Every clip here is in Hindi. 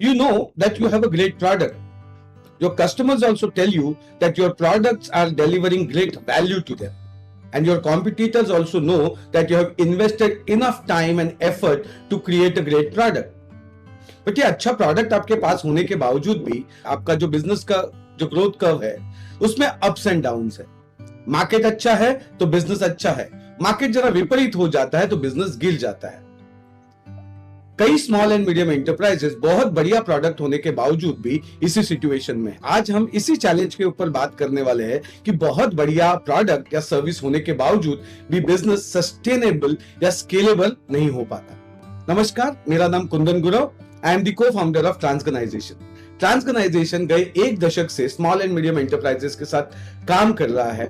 You know that you have a great product. Your customers also tell you that your products are delivering great value to them. And your competitors also know that you have invested enough time and effort to create a great product. But ये अच्छा प्रोडक्ट आपके पास होने के बावजूद भी आपका जो बिजनेस का जो ग्रोथ कर्व है उसमें अप्स एंड डाउन्स है। मार्केट अच्छा है तो बिजनेस अच्छा है, मार्केट जरा विपरीत हो जाता है तो बिजनेस गिर जाता है। कई स्मॉल एंड मीडियम एंटरप्राइजेस बहुत बढ़िया प्रोडक्ट होने के बावजूद भी इसी सिचुएशन में। आज हम इसी चैलेंज के ऊपर बात करने वाले हैं कि बहुत बढ़िया प्रोडक्ट या सर्विस होने के बावजूद भी बिजनेस सस्टेनेबल या स्केलेबल नहीं हो पाता। नमस्कार, मेरा नाम Kundan Gurav, I am the co-founder of Transganization. Transganization गए एक दशक से स्मॉल एंड मीडियम एंटरप्राइजेस के साथ काम कर रहा है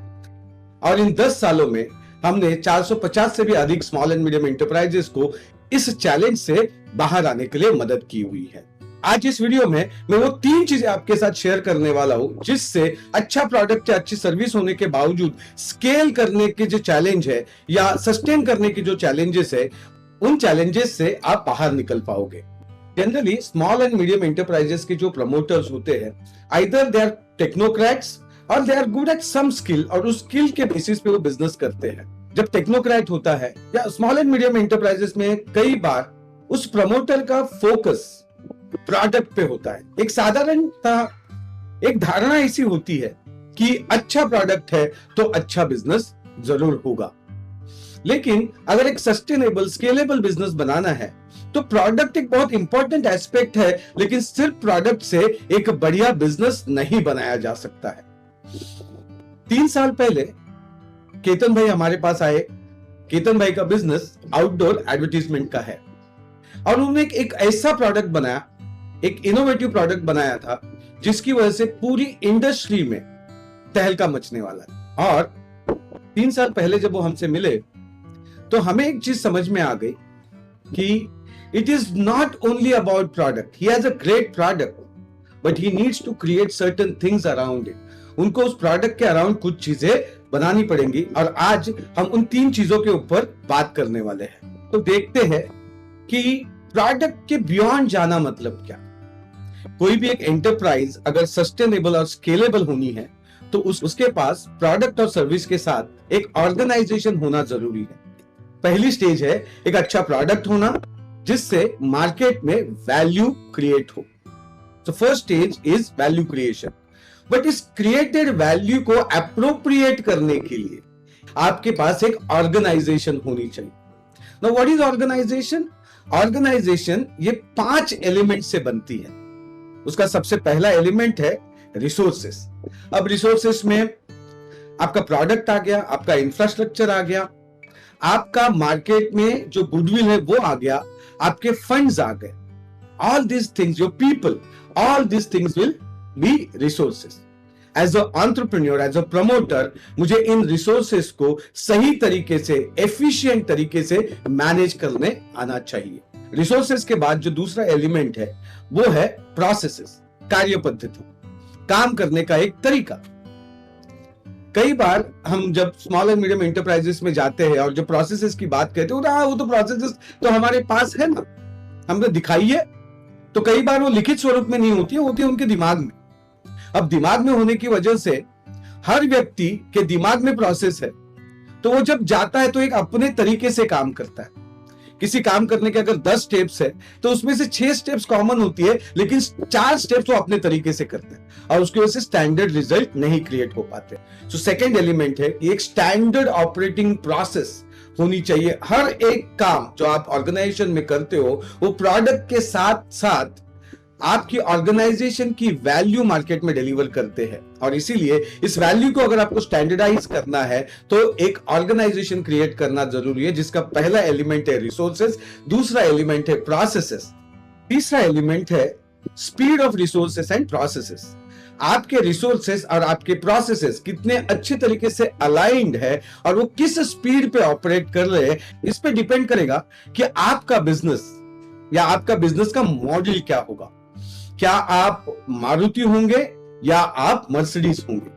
और इन 10 सालों में हमने 450 से भी अधिक स्मॉल एंड मीडियम एंटरप्राइजेस को इस चैलेंज से बाहर आने के लिए मदद की हुई है। आज इस वीडियो में मैं वो 3 चीजें आपके साथ शेयर करने वाला हूं जिससे अच्छा प्रोडक्ट या अच्छी सर्विस होने के बावजूद स्केल करने के जो चैलेंज है या सस्टेन करने के जो चैलेंजेस है उन चैलेंजेस से आप बाहर निकल पाओगे। Generally small and medium enterprises के जो प्रमोटर्स होते हैं, आइदर दे आर टेक्नोक्रेट्स और they are good at some skill, और उस स्किल के बेसिस पे वो बिजनेस करते हैं। जब टेक्नोक्रेट होता है या स्मॉल एंड मीडियम एंटरप्राइजेस में कई बार उस प्रमोटर का फोकस प्रोडक्ट पे होता है। एक साधारणतः एक धारणा ऐसी होती है कि अच्छा प्रोडक्ट है तो अच्छा बिजनेस जरूर होगा, लेकिन अगर एक सस्टेनेबल स्केलेबल बिजनेस बनाना है तो प्रोडक्ट एक बहुत इंपॉर्टेंट एस्पेक्ट है, लेकिन सिर्फ प्रोडक्ट से एक बढ़िया बिजनेस नहीं बनाया जा सकता है। 3 साल पहले केतन भाई हमारे पास आए। केतन भाई का बिजनेस आउटडोर एडवर्टाइजमेंट का है और उन्होंने एक ऐसा प्रोडक्ट बनाया, एक इनोवेटिव प्रोडक्ट बनाया था जिसकी वजह से पूरी इंडस्ट्री में तहलका मचने वाला है। और 3 साल पहले जब वो हमसे मिले तो हमें एक चीज समझ में आ गई कि it is not only about product. He has a great product, but he needs to create certain things around it. उनको उस प्रोडक्ट के अराउंड कुछ चीजें बनानी पड़ेंगी और आज हम उन 3 चीजों के ऊपर बात करने वाले हैं। तो देखते हैं कि प्रोडक्ट के बियॉन्ड जाना मतलब क्या। कोई भी एक एंटरप्राइज अगर सस्टेनेबल और स्केलेबल होनी है तो उसके पास प्रोडक्ट और सर्विस के साथ एक ऑर्गेनाइजेशन होना जरूरी है। पहली स्टेज है एक अच्छा प्रोडक्ट होना जिससे मार्केट में वैल्यू क्रिएट हो। तो first stage is value creation. But इस क्रिएटेड वैल्यू को एप्रोप्रिएट करने के लिए आपके पास एक ऑर्गेनाइजेशन होनी चाहिए। Now what is organisation? Organisation ये 5 एलिमेंट से बनती है। उसका सबसे पहला एलिमेंट है रिसोर्सेस। अब रिसोर्सेस में आपका प्रोडक्ट आ गया, आपका इंफ्रास्ट्रक्चर आ गया, आपका मार्केट में जो गुडविल है वो आ गया, आपके फंड्स आ गए। All this things, your people, all this things will be resources. As a entrepreneur, as a promoter, मुझे इन रिसोर्सेस को सही तरीके से, एफिशिएंट तरीके से मैनेज करने आना चाहिए। रिसोर्सेस के बाद जो दूसरा एलिमेंट है वो है प्रोसेसेस, कार्य पद्धति, काम करने का एक तरीका। कई बार हम जब स्मॉल एंड मीडियम एंटरप्राइजेस में जाते हैं और जो प्रोसेसेस की बात करते हैं, वो तो प्रोसेसेस तो हमारे पास है ना, हमने दिखाइए। तो कई बार वो लिखित स्वरूप में नहीं होती है, होती है उनके दिमाग में। अब दिमाग में होने की वजह से हर व्यक्ति के दिमाग में प्रोसेस है, तो वो जब जाता है तो एक अपने तरीके से काम करता है। किसी काम करने के अगर 10 स्टेप्स है तो उसमें से 6 स्टेप्स कॉमन होती है, लेकिन 4 स्टेप्स वो अपने तरीके से करते हैं और उसकी वजह से स्टैंडर्ड रिजल्ट नहीं क्रिएट हो पाते। सो सेकंड एलिमेंट है कि एक स्टैंडर्ड ऑपरेटिंग प्रोसेस होनी चाहिए। हर एक काम जो आप ऑर्गेनाइजेशन में करते हो वो प्रोडक्ट के साथ साथ आपकी ऑर्गेनाइजेशन की वैल्यू मार्केट में डिलीवर करते हैं, और इसीलिए इस वैल्यू को अगर आपको स्टैंडर्डाइज करना है तो एक ऑर्गेनाइजेशन क्रिएट करना जरूरी है, जिसका पहला एलिमेंट है रिसोर्सेस, दूसरा एलिमेंट है प्रोसेसेस, तीसरा एलिमेंट है speed of resources and processes. आपके रिसोर्सेस और आपके प्रोसेसेस कितने अच्छे तरीके से अलाइंड है और वो किस स्पीड पे ऑपरेट कर रहे हैं, इस पे डिपेंड करेगा कि आपका बिजनेस या आपका बिजनेस का मॉडल क्या होगा। क्या आप मारुति होंगे या आप मर्सिडीज होंगे?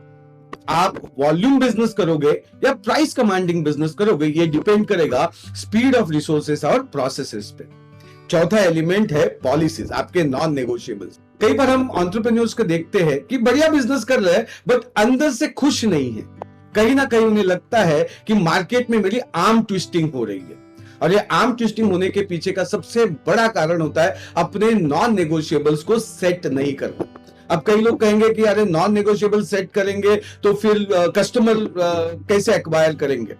आप वॉल्यूम बिजनेस करोगे या प्राइस कमांडिंग बिजनेस करोगे, ये डिपेंड करेगा स्पीड ऑफ रिसोर्सेस और प्रोसेसेस पे। चौथा एलिमेंट है पॉलिसीज, आपके नॉन नेगोशिएबल्स। कई बार हम एंटरप्रेन्योर्स को देखते हैं कि बढ़िया बिजनेस कर रहे हैं बट अंदर से खुश नहीं है। कहीं ना कहीं उन्हें लगता है कि मार्केट में मेरी आर्म ट्विस्टिंग हो रही है, और ये आर्म ट्विस्टिंग होने के पीछे का सबसे बड़ा कारण होता है अपने नॉन नेगोशिएबल्स को सेट नहीं करना। अब कई लोग कहेंगे कि अरे नॉन नेगोशिएबल सेट करेंगे तो फिर कस्टमर कैसे एक्वायर करेंगे।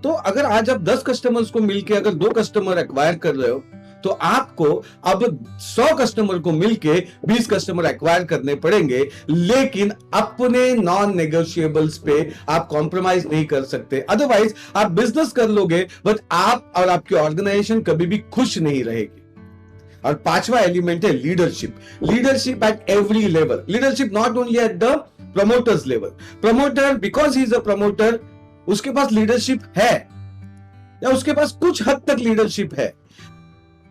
तो अगर आज आप 10 कस्टमर्स को मिलके अगर 2 कस्टमर एक्वायर कर रहे हो तो आपको अब 100 कस्टमर को मिलके 20 कस्टमर एक्वायर करने पड़ेंगे, लेकिन अपने नॉन नेगोशिएबल्स पे आप कॉम्प्रोमाइज नहीं कर सकते। अदरवाइज आप बिजनेस कर लोगे बट आप और आपकी ऑर्गेनाइजेशन कभी भी खुश नहीं रहेगी। और पांचवा एलिमेंट है leadership. Leadership at every level. Leadership not only at the promoters level. Promoter because he is a promoter, उसके पास लीडरशिप है या उसके पास कुछ हद तक लीडरशिप है।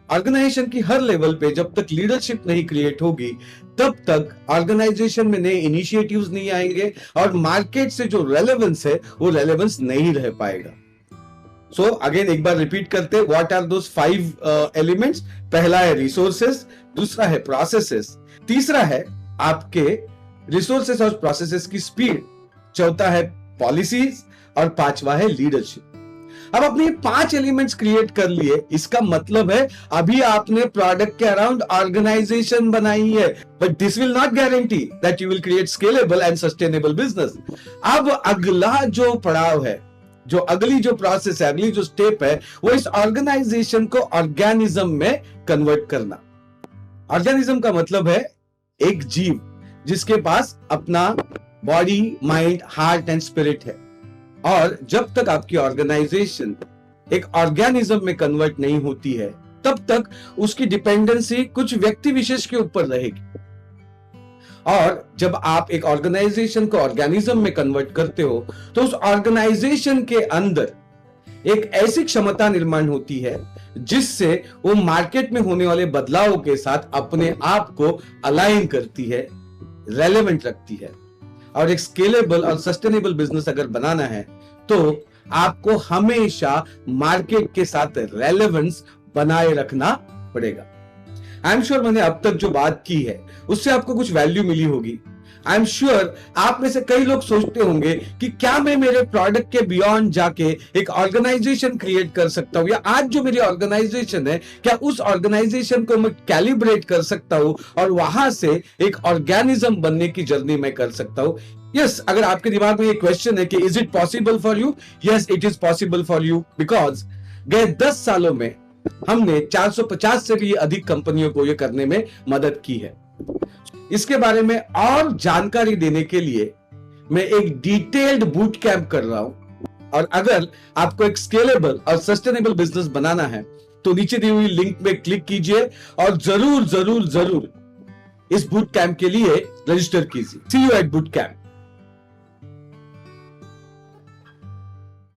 ऑर्गेनाइजेशन की हर लेवल पे जब तक लीडरशिप नहीं क्रिएट होगी तब तक ऑर्गेनाइजेशन में नए इनिशिएटिव्स नहीं आएंगे और मार्केट से जो रेलेवेंस है वो रेलेवेंस नहीं रह पाएगा। सो अगेन एक बार रिपीट करते हैं, व्हाट आर दोस 5 एलिमेंट्स। पहला है रिसोर्सेस, दूसरा है प्रोसेसेस, तीसरा है आपके रिसोर्सेस और प्रोसेसेस की स्पीड, चौथा है पॉलिसीज और पांचवा है लीडरशिप। अब अपने 5 एलिमेंट्स क्रिएट कर लिए, इसका मतलब है अभी आपने प्रोडक्ट के अराउंड ऑर्गेनाइजेशन बनाई है, but this will not guarantee that you will create scalable and sustainable business. अब अगला जो पड़ाव है, जो अगली जो प्रोसेस है, अगली जो स्टेप है, वो इस ऑर्गेनाइजेशन को ऑर्गेनिज्म में कन्वर्ट करना। ऑर्गेनिज्म का मतलब है एक जीव जिसके पास अपना body, mind, heart and spirit है। और जब तक आपकी ऑर्गेनाइजेशन एक ऑर्गेनिज्म में कन्वर्ट नहीं होती है तब तक उसकी डिपेंडेंसी कुछ व्यक्ति विशेष के ऊपर रहेगी। और जब आप एक ऑर्गेनाइजेशन को ऑर्गेनिज्म में कन्वर्ट करते हो तो उस ऑर्गेनाइजेशन के अंदर एक ऐसी क्षमता निर्माण होती है जिससे वो मार्केट में होने वाले बदलावों के साथ अपने आप को अलाइन करती है, रेलेवेंट रखती है। और एक स्केलेबल और सस्टेनेबल बिजनेस अगर बनाना है तो आपको हमेशा मार्केट के साथ रेलेवेंस बनाए रखना पड़ेगा। आई एम श्योर मैंने अब तक जो बात की है उससे आपको कुछ वैल्यू मिली होगी। आई एम श्योर आप में से कई लोग सोचते होंगे कि क्या मैं मेरे प्रोडक्ट के बियॉन्ड जाके एक ऑर्गेनाइजेशन क्रिएट कर सकता हूं, या आज जो मेरी ऑर्गेनाइजेशन है क्या उस ऑर्गेनाइजेशन को मैं कैलिब्रेट कर सकता हूं और वहां से एक ऑर्गेनिज्म बनने की जर्नी में कर सकता हूं। यस, अगर आपके दिमाग में ये क्वेश्चन है कि is it possible for you, yes it is possible for you, because गए 10 सालों में हमने 450 से भी अधिक कंपनियों को ये करने में मदद की है। इसके बारे में और जानकारी देने के लिए मैं एक डिटेल्ड बूट कैंप कर रहा हूं, और अगर आपको एक स्केलेबल और सस्टेनेबल बिजनेस बनाना है तो नीचे दी हुई लिंक में क्लिक कीजिए और जरूर जरूर जरूर इस बूट कैंप के लिए रजिस्टर कीजिए। सी यू एट बूट कैंप।